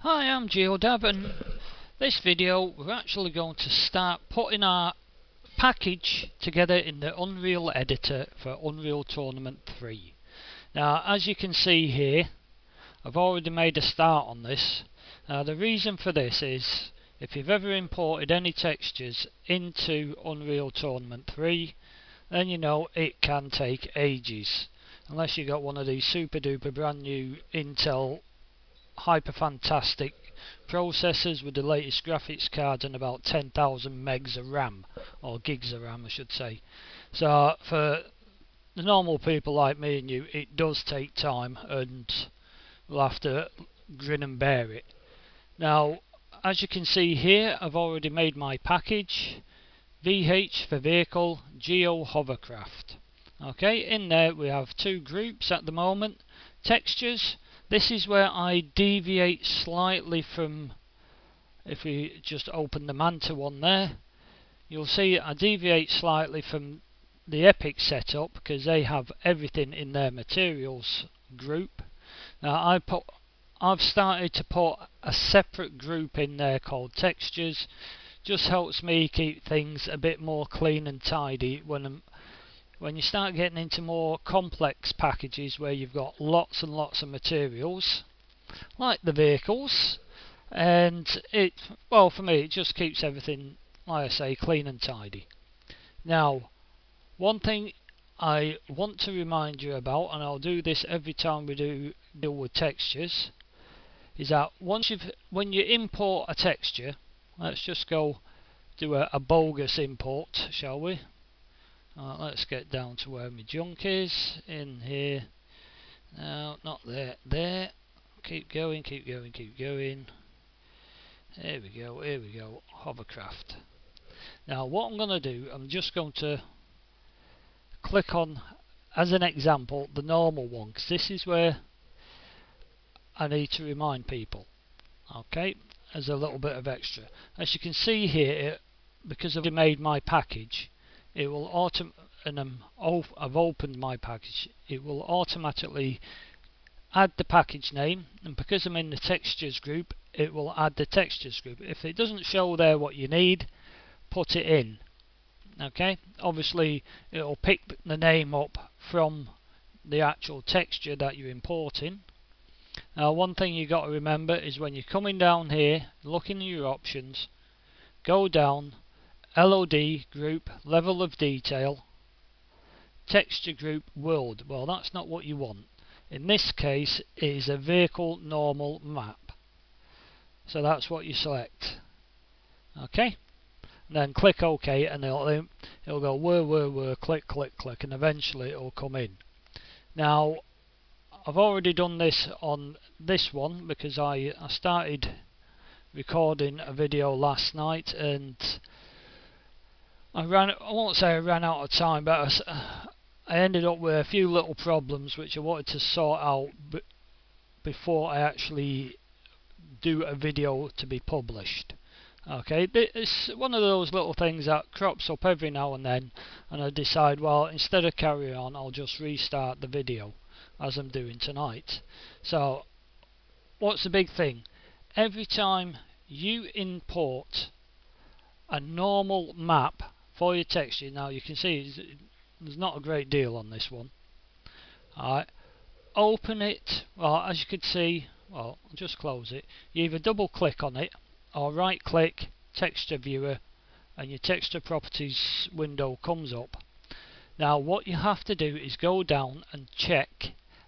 Hi, I'm GeoDab, and this video we're actually going to start putting our package together in the Unreal editor for Unreal Tournament 3. Now, as you can see here, I've already made a start on this. Now, the reason for this is if you've ever imported any textures into Unreal Tournament 3, then you know it can take ages, unless you got one of these super duper brand new Intel hyper fantastic processors with the latest graphics card and about 10,000 megs of RAM, or gigs of RAM I should say. So for the normal people like me and you, it does take time, and we'll have to grin and bear it. Now, as you can see here, I've already made my package. VH for vehicle, Geo hovercraft. Okay, in there we have two groups at the moment. Textures. This is where I deviate slightly from, if we just open the Manta one there, you'll see I deviate slightly from the Epic setup because they have everything in their materials group. Now I've started to put a separate group in there called textures. Just helps me keep things a bit more clean and tidy when you start getting into more complex packages where you've got lots and lots of materials, like the vehicles, and well, for me, it just keeps everything, like I say, clean and tidy. Now, one thing I want to remind you about, and I'll do this every time we deal with textures, is that when you import a texture, let's just go do a bogus import, shall we? Let's get down to where my junk is, in here. No, not there, there. Keep going, keep going, keep going. Here we go, here we go, hovercraft. Now what I'm going to do, I'm just going to click on, as an example, the normal one, because this is where I need to remind people. Okay, as a little bit of extra. As you can see here, because I've made my package, it will I've opened my package, it will automatically add the package name, and because I'm in the textures group, it will add the textures group. If it doesn't show there what you need, put it in. Okay, obviously it will pick the name up from the actual texture that you're importing. Now, one thing you got to remember is when you're coming down here, looking at your options, go down, LOD group, level of detail, texture group, world. Well, that's not what you want. In this case, it is a vehicle normal map. So that's what you select. Okay, and then click OK, and it'll go where, click, click, click, and eventually it'll come in. Now, I've already done this on this one because I started recording a video last night, and I won't say I ran out of time, but I ended up with a few little problems which I wanted to sort out before I actually do a video to be published. Okay, it's one of those little things that crops up every now and then, and I decide, well, instead of carrying on, I'll just restart the video as I'm doing tonight. So what's the big thing? Every time you import a normal map for your texture, now you can see there's not a great deal on this one. Alright, open it. Well, as you can see, well, I'll just close it. You either double click on it or right click, texture viewer, and your texture properties window comes up. Now what you have to do is go down and check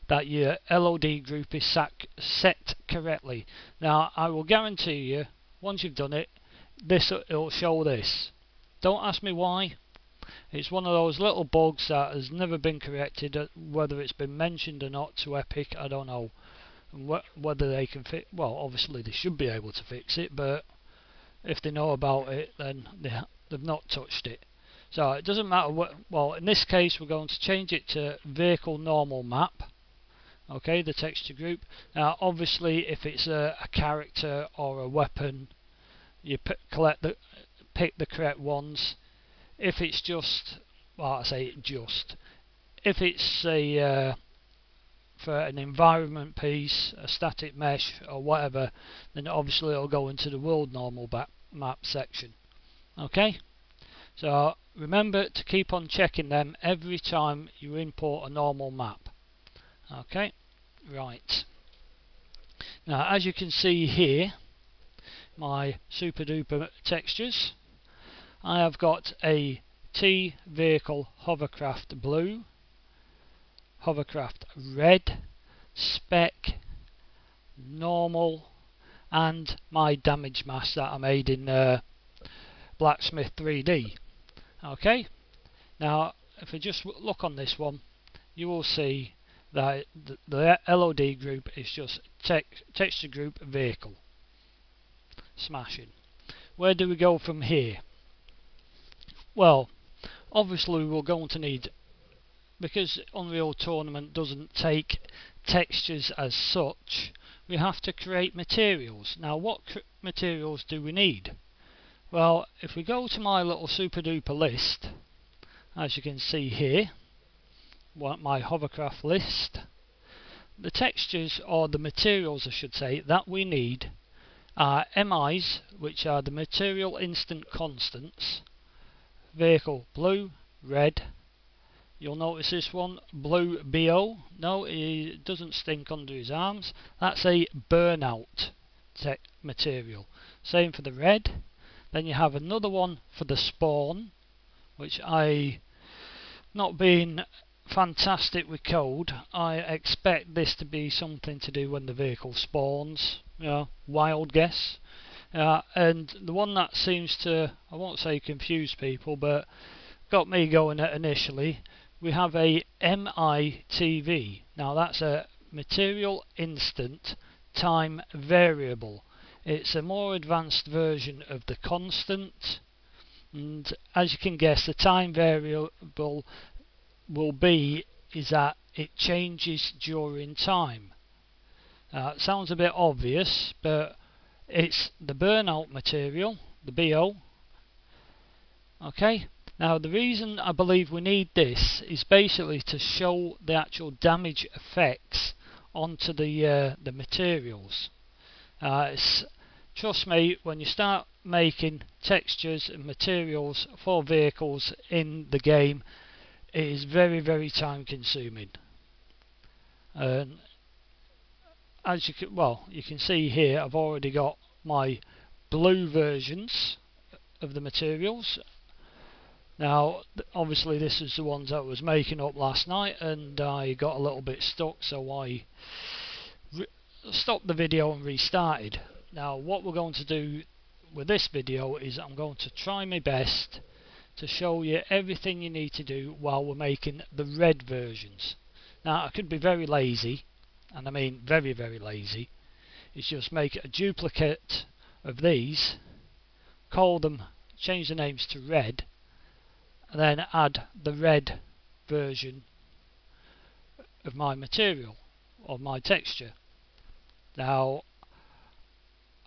that your LOD group is set correctly. Now I will guarantee you, once you've done it, it'll show this. Don't ask me why. It's one of those little bugs that has never been corrected. Whether it's been mentioned or not to Epic, I don't know. And whether they can fix, well, obviously they should be able to fix it, but if they know about it, then they've not touched it. So it doesn't matter what. Well, in this case, we're going to change it to vehicle normal map. Okay, the texture group. Now, obviously, if it's a character or a weapon, you pick the correct ones. If it's just, well, I say just, if it's a for an environment piece, a static mesh or whatever, then obviously it'll go into the world normal map section. Okay, so remember to keep on checking them every time you import a normal map. Okay, right. Now as you can see here, my super duper textures, I have got a T vehicle hovercraft blue, hovercraft red, spec, normal, and my damage mask that I made in Blacksmith 3D. Okay, now if we just look on this one, you will see that the LOD group is just texture group vehicle. Smashing. Where do we go from here? Well, obviously we're going to need, because Unreal Tournament doesn't take textures as such, we have to create materials. Now what materials do we need? Well, if we go to my little super duper list, as you can see here, my hovercraft list, the textures, or the materials I should say, that we need are MIs, which are the material instant constants, vehicle blue, red. You'll notice this one, blue BO. No, it doesn't stink under his arms. That's a burnout material. Same for the red. Then you have another one for the spawn, which not being fantastic with code, I expect this to be something to do when the vehicle spawns. Wild guess. And the one that seems to, I won't say confuse people, but got me going initially, we have a MITV. Now that's a material instant time variable. It's a more advanced version of the constant, and as you can guess, the time variable is that it changes during time. It sounds a bit obvious, but it's the burnout material, the BO. Okay, now the reason I believe we need this is basically to show the actual damage effects onto the materials. Trust me, when you start making textures and materials for vehicles in the game, it is very, very time consuming. And as you can see here, I've already got my blue versions of the materials. Now obviously this is the ones I was making up last night, and I got a little bit stuck, so I stopped the video and restarted. Now what we're going to do with this video is I'm going to try my best to show you everything you need to do while we're making the red versions. Now I could be very lazy, and I mean very, very lazy. It's just make a duplicate of these, change the names to red, and then add the red version of my material or my texture. Now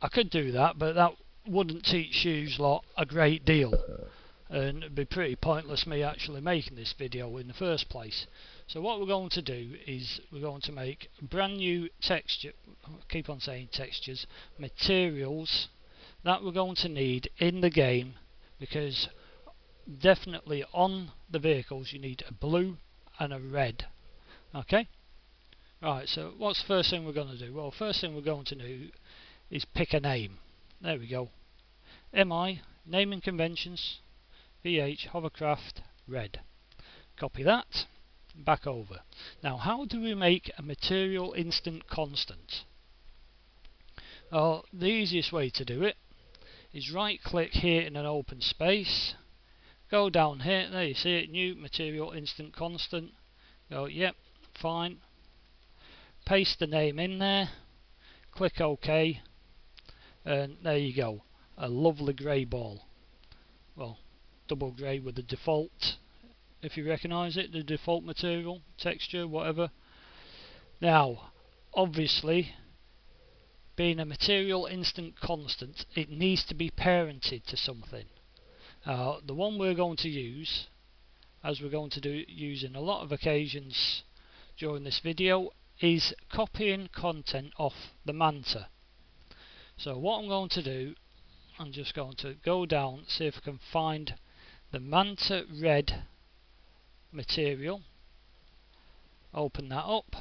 I could do that, but that wouldn't teach you lot a great deal, and it'd be pretty pointless me actually making this video in the first place. So what we're going to do is we're going to make a brand new texture, keep on saying textures, materials that we're going to need in the game, because definitely on the vehicles you need a blue and a red. Okay, right, so what's the first thing we're going to do? Well, first thing we're going to do is pick a name. There we go. MI, naming conventions, VH, hovercraft, red. Copy that, back over. Now how do we make a material instant constant? Well, the easiest way to do it is right click here in an open space, go down here, there you see it, new material instant constant, go yep, fine, paste the name in there, click OK, and there you go, a lovely grey ball. Well, double grey with the default, if you recognise it, the default material, texture, whatever. Now obviously, being a material instant constant, it needs to be parented to something. The one we're going to use, as we're going to use in a lot of occasions during this video, is copying content off the manta. So what I'm going to do, I'm just going to go down, see if I can find the manta red material, open that up,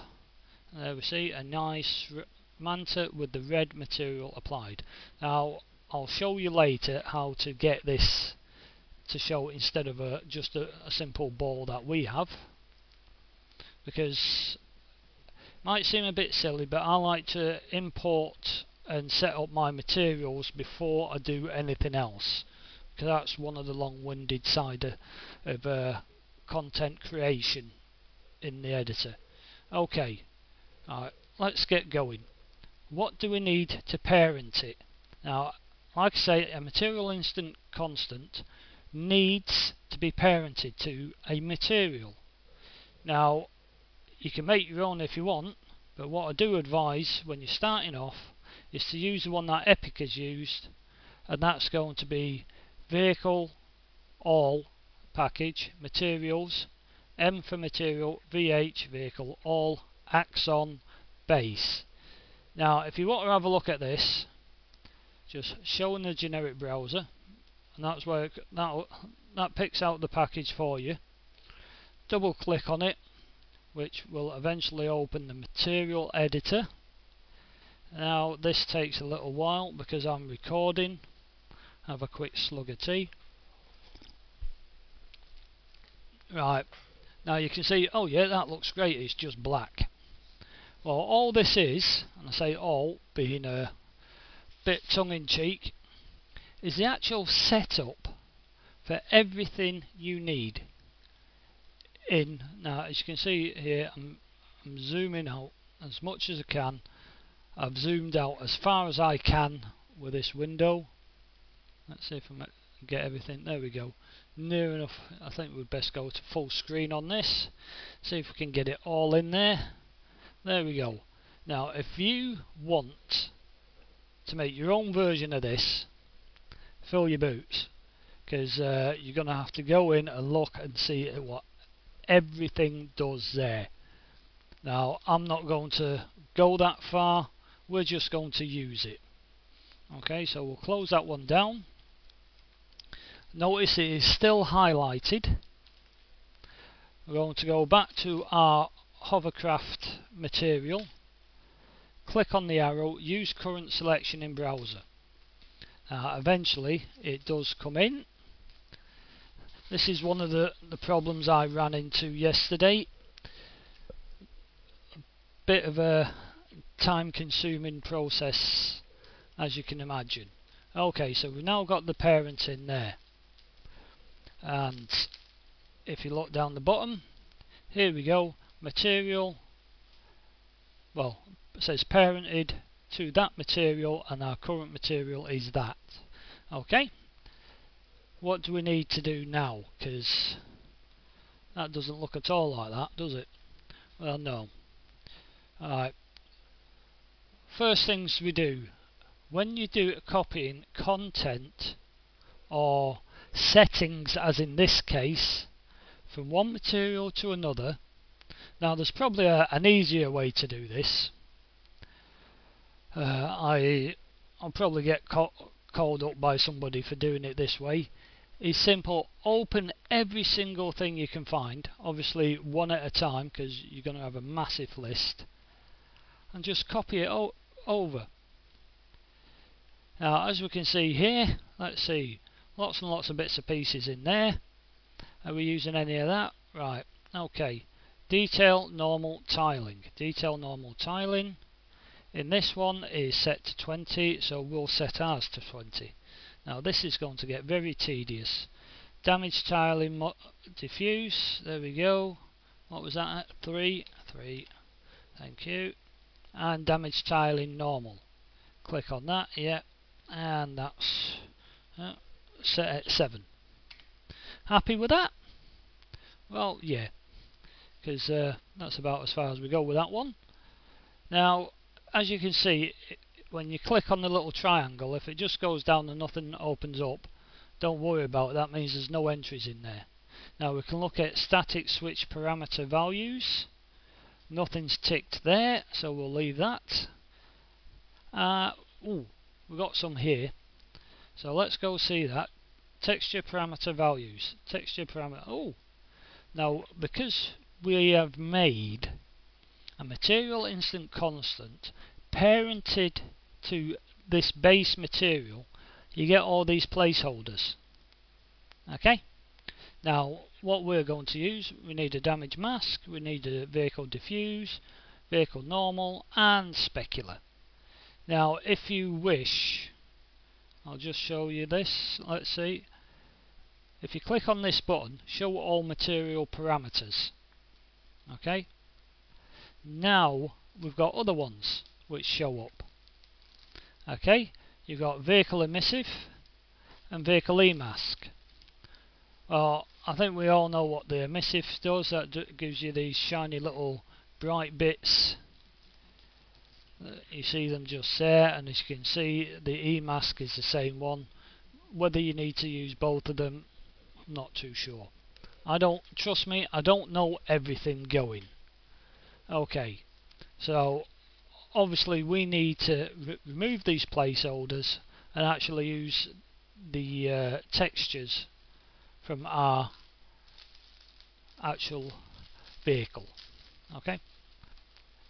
and there we see a nice manta with the red material applied. Now I'll show you later how to get this to show instead of just a simple ball that we have, because it might seem a bit silly, but I like to import and set up my materials before I do anything else, because that's one of the long-winded side of content creation in the editor. Okay, alright, let's get going. What do we need to parent it? Now, like I say, a material instant constant needs to be parented to a material. Now, you can make your own if you want, but what I do advise when you're starting off is to use the one that Epic has used, and that's going to be vehicle all package materials, M for material, VH vehicle all, axon base. Now if you want to have a look at this, just showing the generic browser, and that's where that picks out the package for you. Double click on it, which will eventually open the material editor. Now this takes a little while because I'm recording. Have a quick slug of tea. Right, now you can see, oh yeah, that looks great, it's just black. Well, all this is, and I say all being a bit tongue-in-cheek, is the actual setup for everything you need in. Now as you can see here, I'm zooming out as much as I can. I've zoomed out as far as I can with this window. Let's see if I can get everything. There we go. Near enough. I think we'd best go to full screen on this. See if we can get it all in there. There we go. Now if you want to make your own version of this, fill your boots, because you're going to have to go in and look and see what everything does there. Now I'm not going to go that far, we're just going to use it. Okay, so we'll close that one down. Notice it is still highlighted. We're going to go back to our hovercraft material, click on the arrow, use current selection in browser. Eventually it does come in. This is one of the problems I ran into yesterday. A bit of a time consuming process, as you can imagine. Okay, so we've now got the parent in there, and if you look down the bottom, here we go, material, well, it says parented to that material, and our current material is that. Okay, what do we need to do now? Because that doesn't look at all like that, does it? Well, no. Alright, first things we do, when you do copying content or settings, as in this case, from one material to another, now there's probably an easier way to do this. I'll probably get called up by somebody for doing it this way. It's simple, open every single thing you can find, obviously one at a time because you're going to have a massive list, and just copy it over. Now as we can see here, let's see, lots and lots of bits and pieces in there. Are we using any of that? Right, okay. Detail normal tiling. Detail normal tiling. In this one is set to 20, so we'll set ours to 20. Now this is going to get very tedious. Damage tiling diffuse, there we go. What was that at? 3. Thank you. And damage tiling normal. Click on that, yeah. And that's set at 7. Happy with that? Well, yeah, because that's about as far as we go with that one. Now, as you can see, when you click on the little triangle, if it just goes down and nothing opens up, don't worry about it, that means there's no entries in there. Now we can look at static switch parameter values. Nothing's ticked there, so we'll leave that. We've got some here, so let's go see that. Texture parameter values. Texture parameter. Now because we have made a material instant constant parented to this base material, you get all these placeholders. Okay, now what we're going to use, we need a damage mask, we need a vehicle diffuse, vehicle normal and specular. Now if you wish, I'll just show you this. Let's see, if you click on this button, show all material parameters. Okay, now we've got other ones which show up. Okay, you've got vehicle emissive and vehicle e-mask. I think we all know what the emissive does. That gives you these shiny little bright bits. You see them just there, and as you can see, the e-mask is the same one. Whether you need to use both of them, I'm not too sure. Trust me, I don't know everything going. Okay, so obviously we need to remove these placeholders and actually use the textures from our actual vehicle. Okay,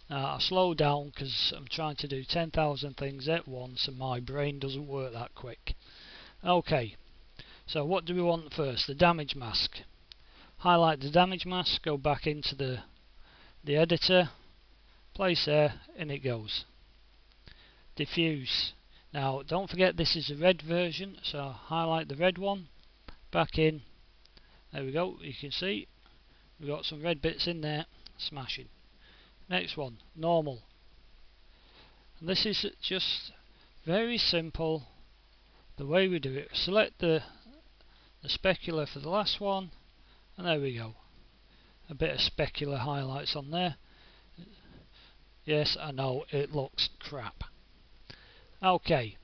now I'll slow down because I'm trying to do 10,000 things at once and my brain doesn't work that quick. Okay, so what do we want first? The damage mask. Highlight the damage mask, go back into the editor, place there, and it goes. Diffuse. Now don't forget this is a red version, so highlight the red one, back in, there we go. You can see we've got some red bits in there. Smashing. Next one, normal. And this is just very simple the way we do it. Select the specular for the last one, and there we go. A bit of specular highlights on there. Yes, I know it looks crap. Okay,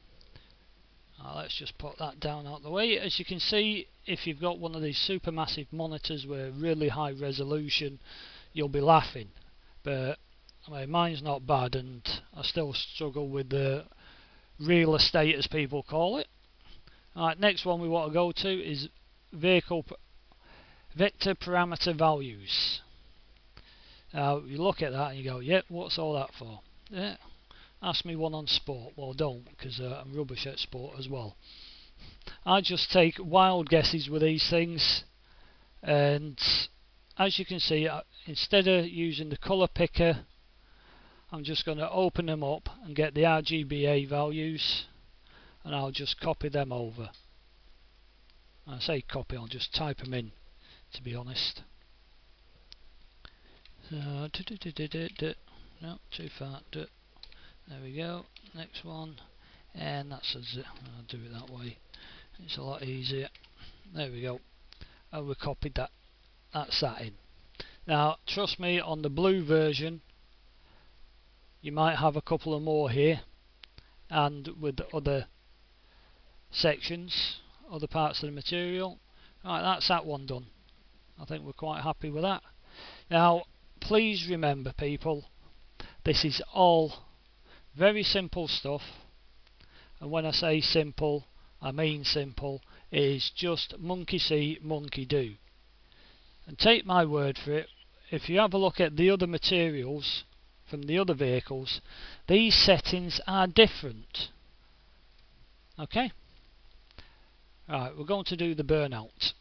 let's just put that down out the way. As you can see, if you've got one of these supermassive monitors with really high resolution, you'll be laughing. But I mean, mine's not bad, and I still struggle with the real estate, as people call it. Alright, next one we want to go to is vehicle vector parameter values. You look at that and you go, yep, what's all that for? Yeah, ask me one on sport. Well, don't, because I'm rubbish at sport as well. I just take wild guesses with these things, and as you can see, instead of using the colour picker, I'm just going to open them up and get the RGBA values, and I'll just copy them over. I say copy, I'll just type them in, to be honest. So, no, too far. There we go. Next one, and that's I'll do it that way. It's a lot easier. There we go. And we copied that. That's that in. Now, trust me, on the blue version, you might have a couple of more here, and with other sections, other parts of the material. Right, that's that one done. I think we're quite happy with that. Now, please remember, people, this is all very simple stuff, and when I say simple, I mean simple. It is just monkey see, monkey do. And take my word for it, if you have a look at the other materials from the other vehicles, these settings are different. Okay? Right, we're going to do the burnout.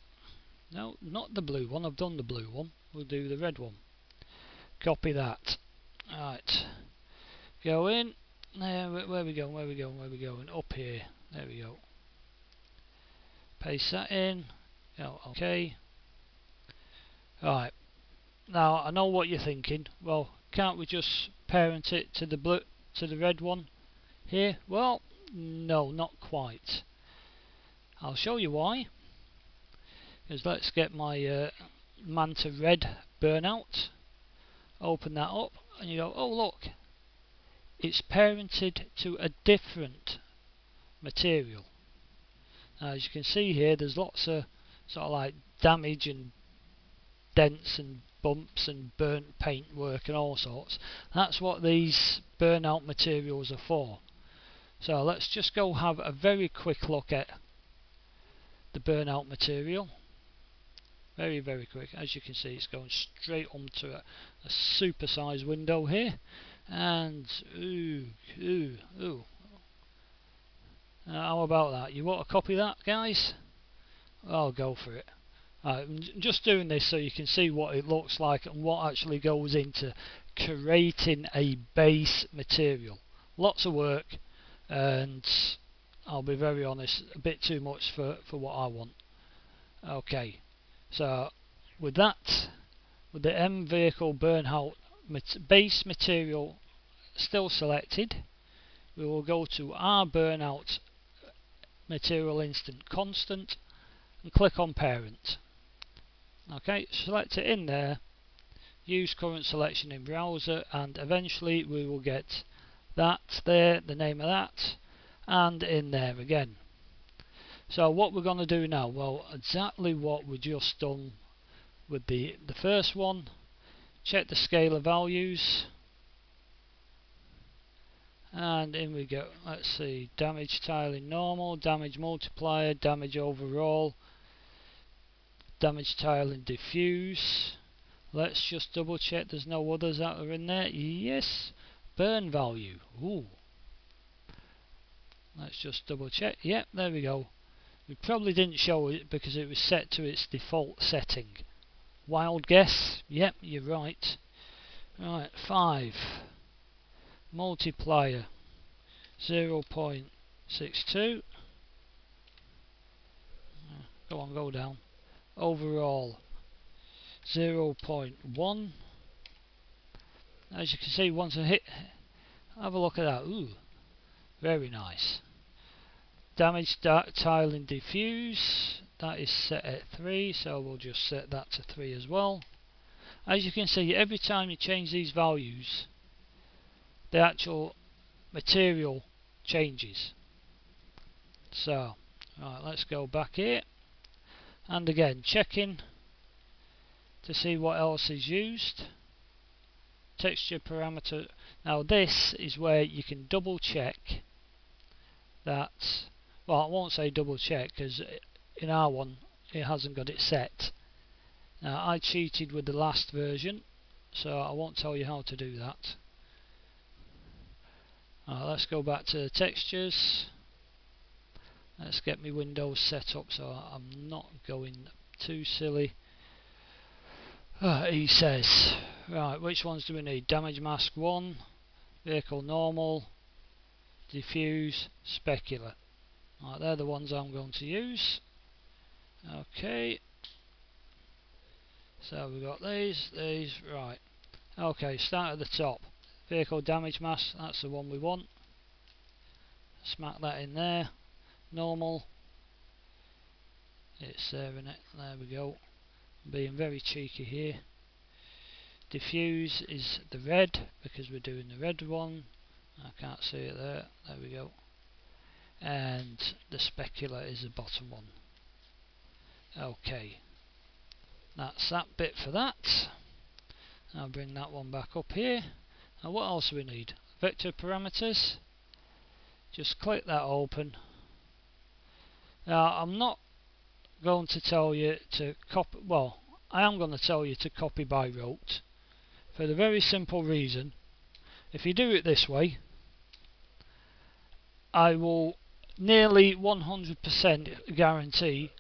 No, not the blue one, I've done the blue one. We'll do the red one. Copy that. Right. Go in. There, where are we going? Where are we going? Where are we going? Up here. There we go. Paste that in. Oh, okay. Right. Now I know what you're thinking. Well, can't we just parent it to the blue, to the red one here? Well, no, not quite. I'll show you why. Because let's get my Manta Red burnout. Open that up, and you go, oh look, it's parented to a different material. Now, as you can see here, there's lots of sort of like damage and dents and bumps and burnt paint work and all sorts. That's what these burnout materials are for. So let's just go have a very quick look at the burnout material. Very, very quick. As you can see, it's going straight onto a super sized window here. And how about that? You want to copy that, guys? I'll go for it. I'm just doing this so you can see what it looks like and what actually goes into creating a base material. Lots of work, and I'll be very honest, a bit too much for what I want. Okay, so with that, with the M vehicle burnout base material still selected, we will go to our burnout material instant constant and click on parent. Okay, select it in there, use current selection in browser, and eventually we will get that there, the name of that, and in there again. So what we're going to do now, well, exactly what we just done with the first one. Check the scalar values, and in we go. Let's see, damage tiling normal, damage multiplier, damage overall, damage tiling diffuse. Let's just double check there's no others that are in there. Yes, burn value. Ooh. Let's just double check. Yep, there we go. We probably didn't show it because it was set to its default setting. Wild guess? Yep, you're right. Right, 5. Multiplier 0.62. Go on, go down. Overall 0.1. As you can see, once I hit, have a look at that. Ooh, very nice. Damage tiling diffuse, that is set at 3, so we'll just set that to 3 as well. As you can see, every time you change these values, the actual material changes. So, right, let's go back here, and again checking to see what else is used. Texture parameter. Now this is where you can double check that. Well, I won't say double check because in our one it hasn't got it set. Now I cheated with the last version, so I won't tell you how to do that. Let's go back to the textures. Let's get my windows set up so I'm not going too silly. He says, right, which ones do we need? Damage mask 1, vehicle normal, diffuse, specular. Right, they're the ones I'm going to use. Okay, so we've got these, right. Okay, start at the top. Vehicle damage mask, that's the one we want. Smack that in there. Normal, it's saving it, there we go. Being very cheeky here. Diffuse is the red because we're doing the red one. I can't see it there. There we go. And the specular is the bottom one. Okay, that's that bit for that. I'll bring that one back up here. Now what else do we need? Vector parameters. Just click that open. Now I'm not going to tell you to copy, well, I am going to tell you to copy by rote for the very simple reason, if you do it this way, I will nearly 100% guarantee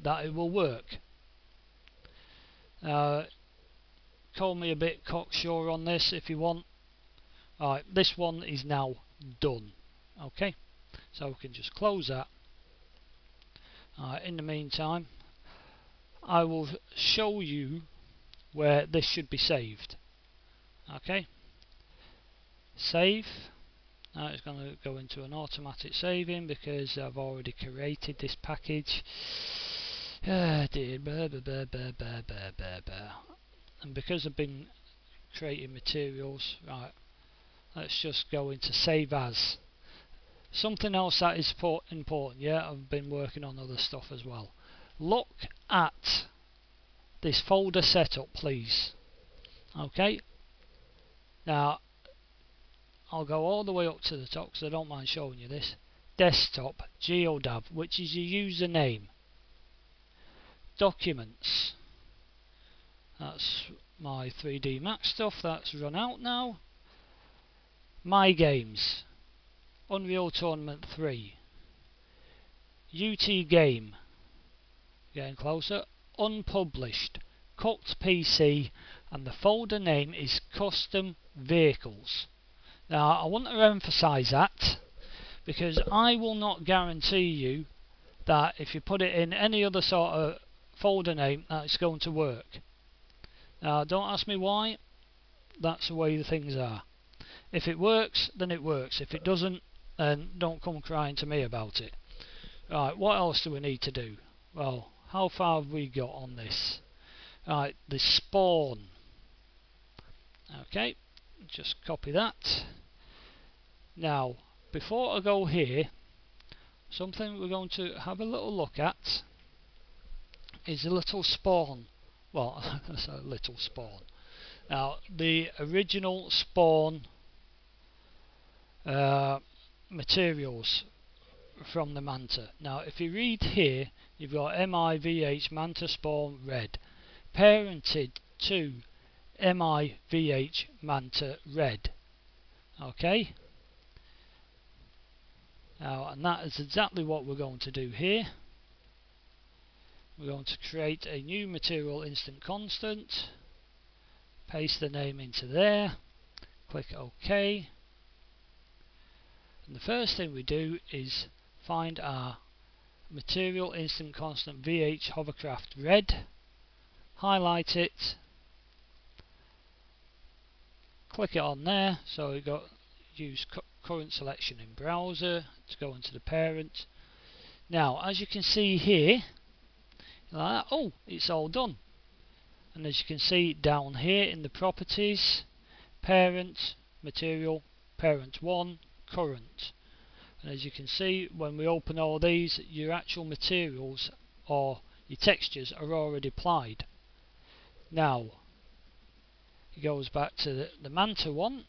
that it will work. Call me a bit cocksure on this if you want. Alright, this one is now done. Okay, so we can just close that. In the meantime, I will show you where this should be saved. Okay, save. Now it's going to go into an automatic saving because I've already created this package. And because I've been creating materials, right, let's just go into save as. Something else that is important, yeah, I've been working on other stuff as well. Look at this folder setup, please. Okay, now I'll go all the way up to the top because I don't mind showing you this. Desktop, GeoDAV, which is your username. Documents, that's my 3D Max stuff, that's run out now. My Games, Unreal Tournament 3. UT Game, getting closer. Unpublished, Cooked PC, and the folder name is Custom Vehicles. Now I want to emphasise that because I will not guarantee you that if you put it in any other sort of folder name that it's going to work. Now don't ask me why, that's the way the things are. If it works, then it works. If it doesn't, then don't come crying to me about it. Right, what else do we need to do? Well, how far have we got on this? Right, the spawn. Okay, just copy that. Now, before I go here, something we're going to have a little look at is a little spawn. Well, that's a little spawn. Now, the original spawn materials from the Manta. Now, if you read here, you've got MIVH Manta Spawn Red, parented to MIVH Manta Red. Okay. Now, and that is exactly what we're going to do here. We're going to create a new material instant constant, paste the name into there, click OK. And the first thing we do is find our material instant constant VH hovercraft red, highlight it, click it on there, so we got use current selection in browser to go into the parent. Now as you can see here, like that, oh, it's all done. And as you can see down here in the properties, parent, material, parent 1, current. And as you can see, when we open all these, your actual materials or your textures are already applied. Now it goes back to the Manta one,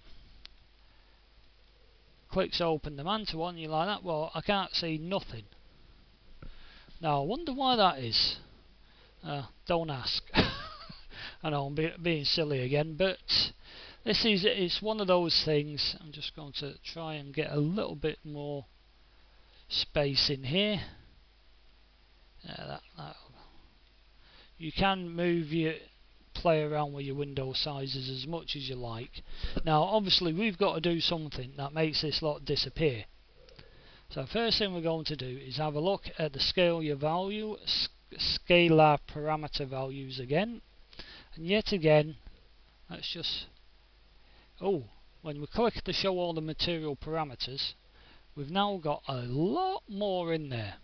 clicks open the Manta one, you're like that, well I can't see nothing. Now I wonder why that is. Don't ask. I know I'm being silly again, but this is, it's one of those things. I'm just going to try and get a little bit more space in here. You can move your play around with your window sizes as much as you like. Now obviously we've got to do something that makes this lot disappear. So first thing we're going to do is have a look at the scalar value, scalar parameter values again, and yet again let's just, when we click to show all the material parameters, we've now got a lot more in there.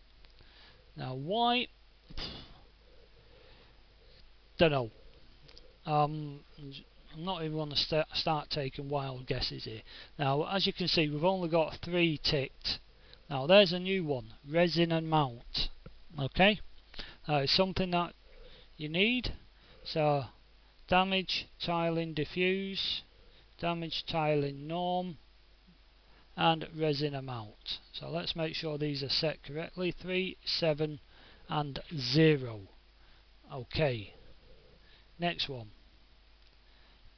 Now why? Don't know. I'm not even going to start taking wild guesses here. Now as you can see, we've only got 3 ticked. Now there's a new one, resin and mount. Okay, it's something that you need. So damage, tiling, diffuse, damage, tiling, norm, and resin amount. So let's make sure these are set correctly. 3, 7 and 0. Okay, next one,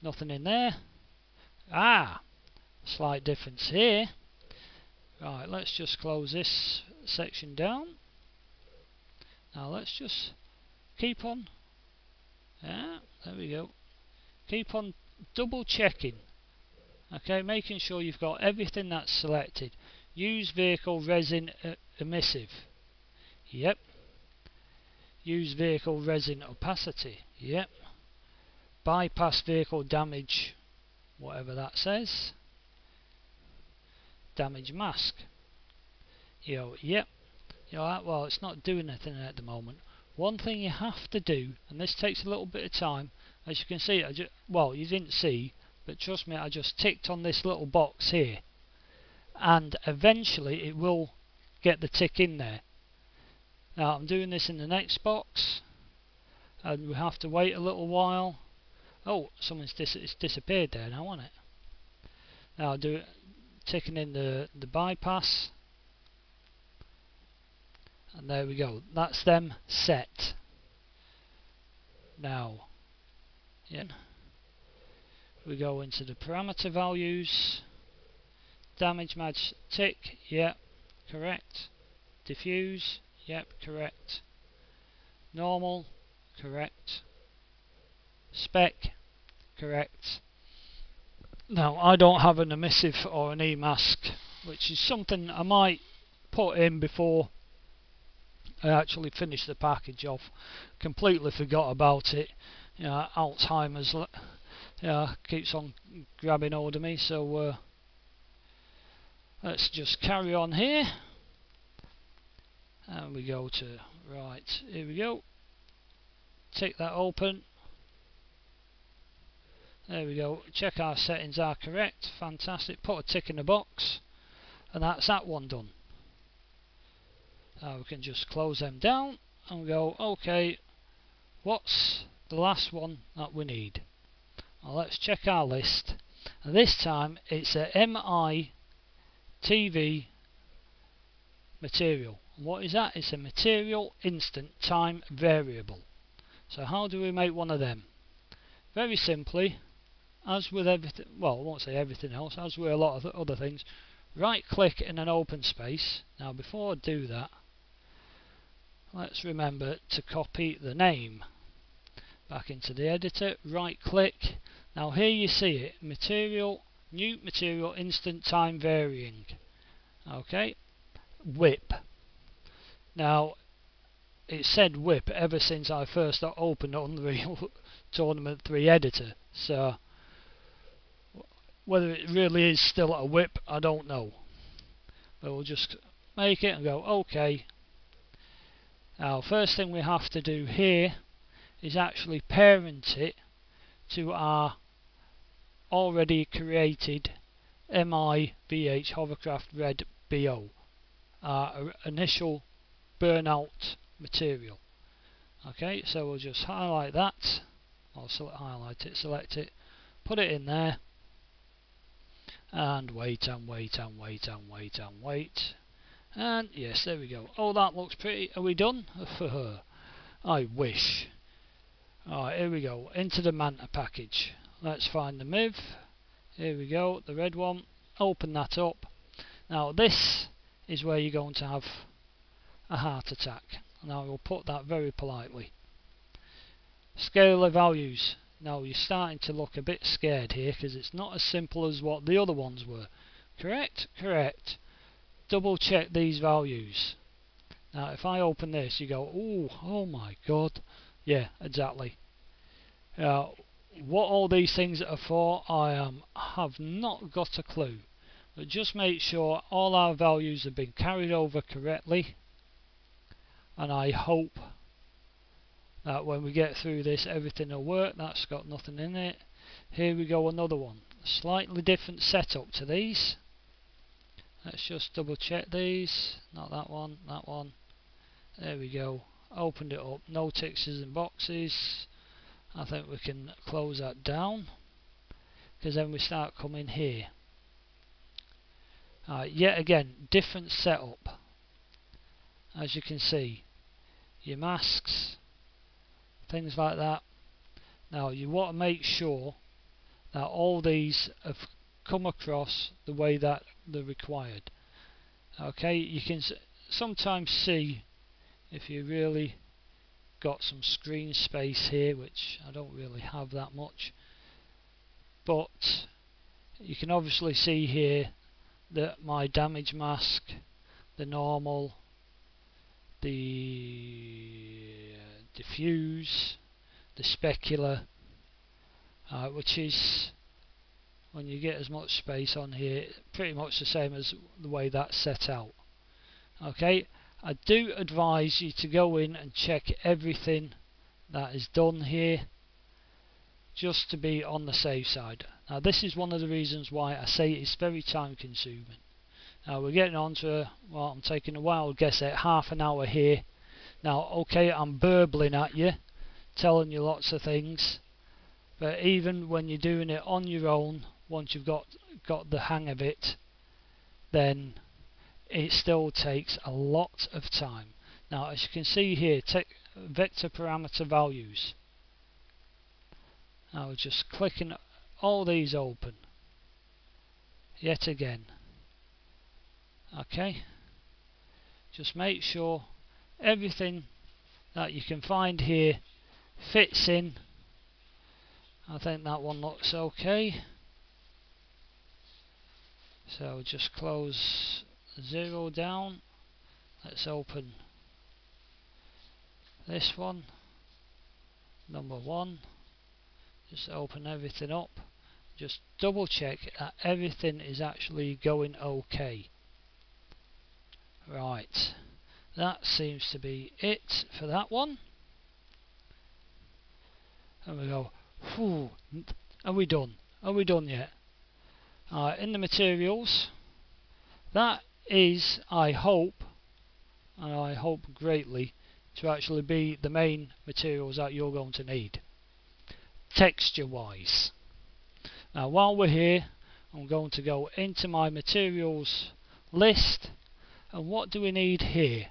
nothing in there. Slight difference here. Right, let's just close this section down. Now let's just keep on, there we go, keep on double checking, okay, making sure you've got everything that's selected. Use vehicle resin emissive, yep. Use vehicle resin opacity, yep. Bypass vehicle damage, whatever that says. Damage mask, yep. Well, it's not doing anything at the moment. One thing you have to do, and this takes a little bit of time, as you can see, well, you didn't see, but trust me, I just ticked on this little box here, and eventually it will get the tick in there. Now I'm doing this in the next box, and we have to wait a little while, Oh, it's disappeared there now, hasn't it? Now I'll do it, taking in the bypass, and there we go. That's them set. Now, yeah, we go into the parameter values. Damage match tick, yep, correct. Diffuse, yep, correct. Normal, correct. Spec, correct. Now I don't have an emissive or an E-mask, which is something I might put in before I actually finish the package off. Completely forgot about it. You know, Alzheimer's keeps on grabbing hold of me, so let's just carry on here. And we go to, right, here we go. Tick that open. There we go. Check our settings are correct. Fantastic. Put a tick in the box. And that's that one done. Now we can just close them down and go, okay, what's the last one that we need? Well, let's check our list. And this time it's a MI TV material. What is that? It's a material instant time variable. So how do we make one of them? Very simply, as with everything, well, I won't say everything else, as with a lot of other things, right click in an open space. Now before I do that, let's remember to copy the name back into the editor, right click. Now here you see it, material, new material instant time varying. Okay, whip. Now it said whip ever since I first opened Unreal Tournament 3 editor, so whether it really is still a whip, I don't know. But we'll just make it and go OK. Now first thing we have to do here is actually parent it to our already created MIVH Hovercraft Red BO, our initial burnout material. Okay, so we'll just highlight that, or highlight it, select it, put it in there, and wait and wait and wait and wait and wait. And yes, there we go. Oh, that looks pretty. Are we done? I wish. Alright, here we go. Into the Manta package. Let's find the MIV. Here we go, the red one. Open that up. Now this is where you're going to have a heart attack. And I will put that very politely. Scalar values. Now you're starting to look a bit scared here because it's not as simple as what the other ones were. Correct? Correct. Double check these values. Now if I open this, you go, ooh, oh my god. Yeah, exactly. What all these things are for, I have not got a clue. But just make sure all our values have been carried over correctly. And I hope that when we get through this, everything will work. That's got nothing in it. Here we go, another one. Slightly different setup to these. Let's just double check these. Not that one, that one. There we go. Opened it up. No ticks and boxes. I think we can close that down. Because then we start coming here. Yet again, different setup. As you can see. Your masks. Things like that. Now you want to make sure that all these have come across the way that they're required. Okay, you can sometimes see if you really got some screen space here, which I don't really have that much, but you can obviously see here that my damage mask, the normal, the diffuse, the specular, which is, when you get as much space on here, pretty much the same as the way that's set out. Okay, I do advise you to go in and check everything that is done here, just to be on the safe side. Now this is one of the reasons why I say it's very time consuming. Now we're getting on to, well, I'm taking a wild guess at half an hour here. Now okay, I'm burbling at you, telling you lots of things, but even when you're doing it on your own, once you've got the hang of it, then it still takes a lot of time. Now, as you can see here, take vector parameter values. Now we're just clicking all these open yet again. Okay, just make sure everything that you can find here fits in. I think that one looks okay, so just close 0 down. Let's open this one, number 1. Just open everything up, just double check that everything is actually going okay. Right, that seems to be it for that one. And we go, whew, are we done? Are we done yet? In the materials, that is, I hope, and I hope greatly, to actually be the main materials that you're going to need, texture wise. Now while we're here, I'm going to go into my materials list, and what do we need here?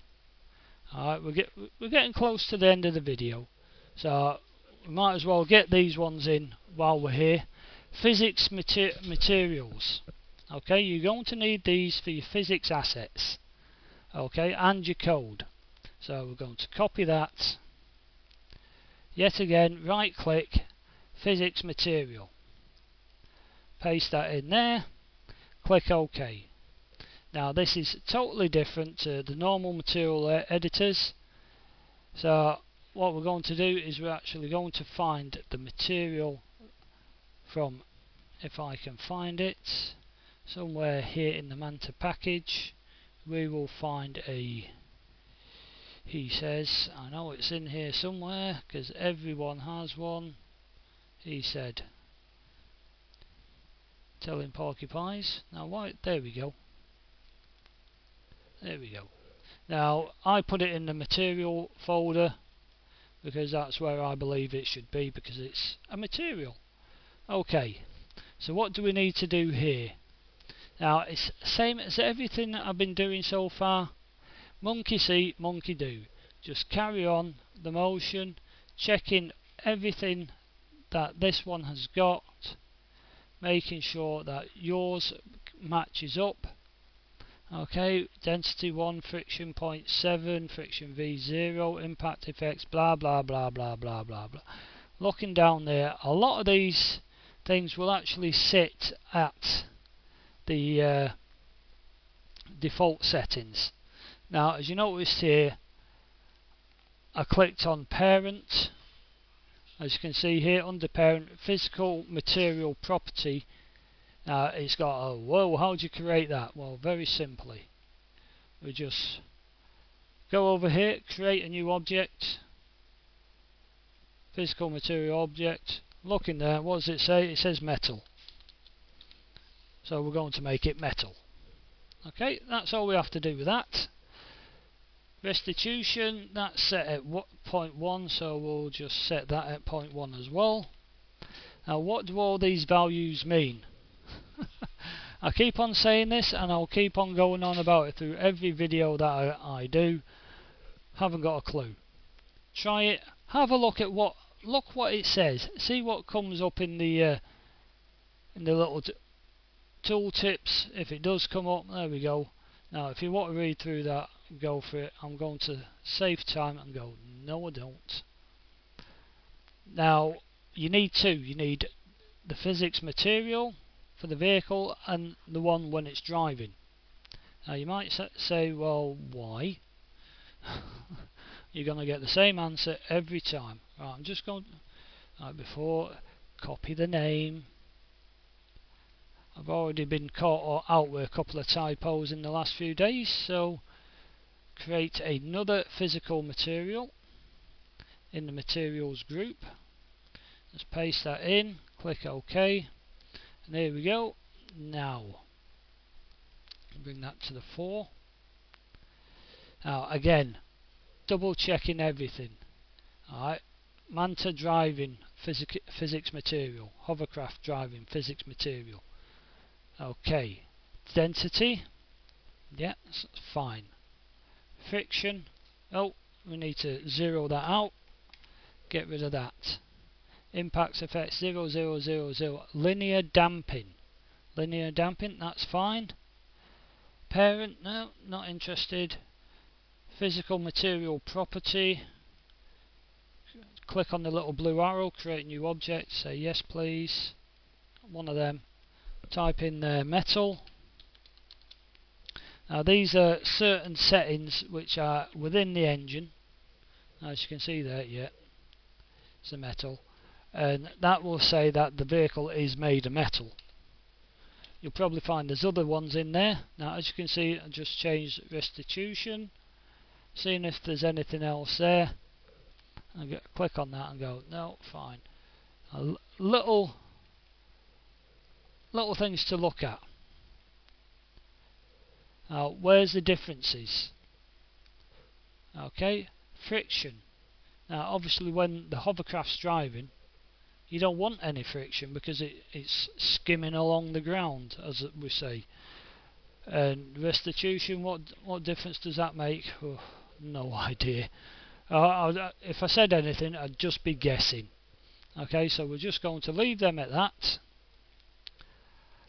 Alright, we're getting close to the end of the video, so we might as well get these ones in while we're here. Physics materials. Okay, you're going to need these for your physics assets, okay, and your code. So we're going to copy that. Yet again, right click, physics material. Paste that in there, click OK. Now this is totally different to the normal material editors. So what we're going to do is we're actually going to find the material from, if I can find it, somewhere here in the Manta package. We will find a, he says, I know it's in here somewhere because everyone has one. He said, telling porcupines. Now why, there we go. There we go. Now I put it in the material folder because that's where I believe it should be, because it's a material. Okay, so what do we need to do here? Now it's the same as everything that I've been doing so far. Monkey see, monkey do. Just carry on the motion, checking everything that this one has got, making sure that yours matches up. Okay, density 1, friction 0.7, friction V0, impact effects, blah blah blah blah blah blah blah. Looking down there, a lot of these things will actually sit at the default settings. Now, as you notice here, I clicked on parent. As you can see here, under parent, physical material property. It's got a, whoa, how do you create that? Well, very simply, we just go over here, create a new object, physical material object, look in there, what does it say? It says metal, so we're going to make it metal. Okay, that's all we have to do with that. Restitution, that's set at 0.1, so we'll just set that at 0.1 as well. Now what do all these values mean? I keep on saying this and I'll keep on going on about it through every video that I do. Haven't got a clue. Try it, have a look at what it says, see what comes up in the little tooltips. If it does come up, there we go. Now if you want to read through that, go for it. I'm going to save time and go, no I don't. Now you need two. You need the physics material for the vehicle and the one when it's driving. Now you might say, well, why? You're going to get the same answer every time. Right, I'm just going to, before, copy the name. I've already been caught out with a couple of typos in the last few days, so create another physical material in the materials group. Let's paste that in, click OK, and there we go. Now bring that to the fore. Now again, double checking everything. Alright, Manta driving physics material, hovercraft driving physics material. Okay, density, yeah, that's fine. Friction, oh, we need to zero that out, get rid of that. Impacts effects 0, 0, 0, 0. Linear damping, that's fine. Parent, no, not interested. Physical material property, click on the little blue arrow, create new object, say yes please, one of them. Type in metal. Now these are certain settings which are within the engine, as you can see there, yeah, it's a metal, and that will say that the vehicle is made of metal. You'll probably find there's other ones in there. Now as you can see, I just changed restitution, seeing if there's anything else there. I'll click on that and go, no, fine. Little things to look at. Now, where's the differences? Okay, friction. Now, obviously, when the hovercraft's driving, you don't want any friction because it's skimming along the ground, as we say. And restitution, what difference does that make? Oh, no idea. If I said anything, I'd just be guessing. Okay, so we're just going to leave them at that.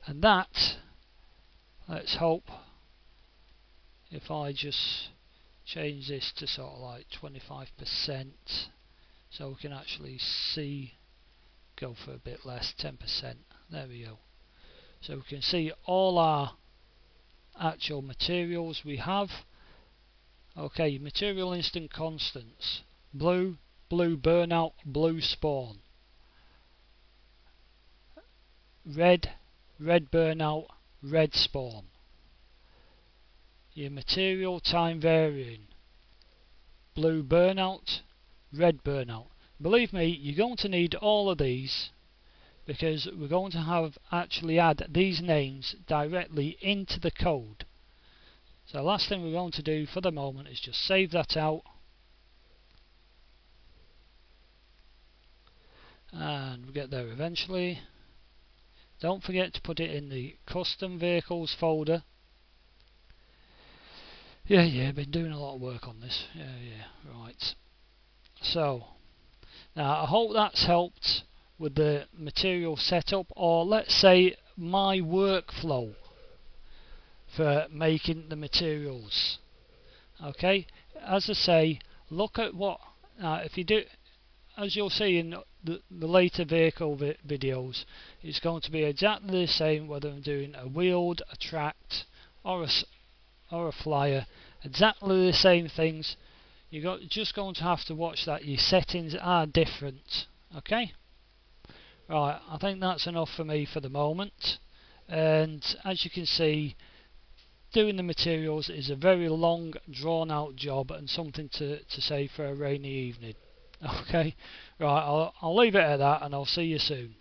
And that, let's hope, if I just change this to sort of like 25%, so we can actually see, go for a bit less, 10%. There we go. So we can see all our actual materials we have. Okay, material instant constants. Blue, blue burnout, blue spawn. Red, red burnout, red spawn. Your material time varying. Blue burnout, red burnout. Believe me, you're going to need all of these because we're going to have actually add these names directly into the code. So the last thing we're going to do for the moment is just save that out. And we'll get there eventually. Don't forget to put it in the custom vehicles folder. Yeah, been doing a lot of work on this. Yeah, right. So, now I hope that's helped with the material setup, or let's say my workflow for making the materials. Okay, as I say, look at what, if you do, as you'll see in the later vehicle videos, it's going to be exactly the same whether I'm doing a wheeled, a tracked, or a flyer. Exactly the same things. You're just going to have to watch that your settings are different. Okay? Right, I think that's enough for me for the moment. And as you can see, doing the materials is a very long, drawn out job and something to say for a rainy evening. Okay? Right, I'll leave it at that and I'll see you soon.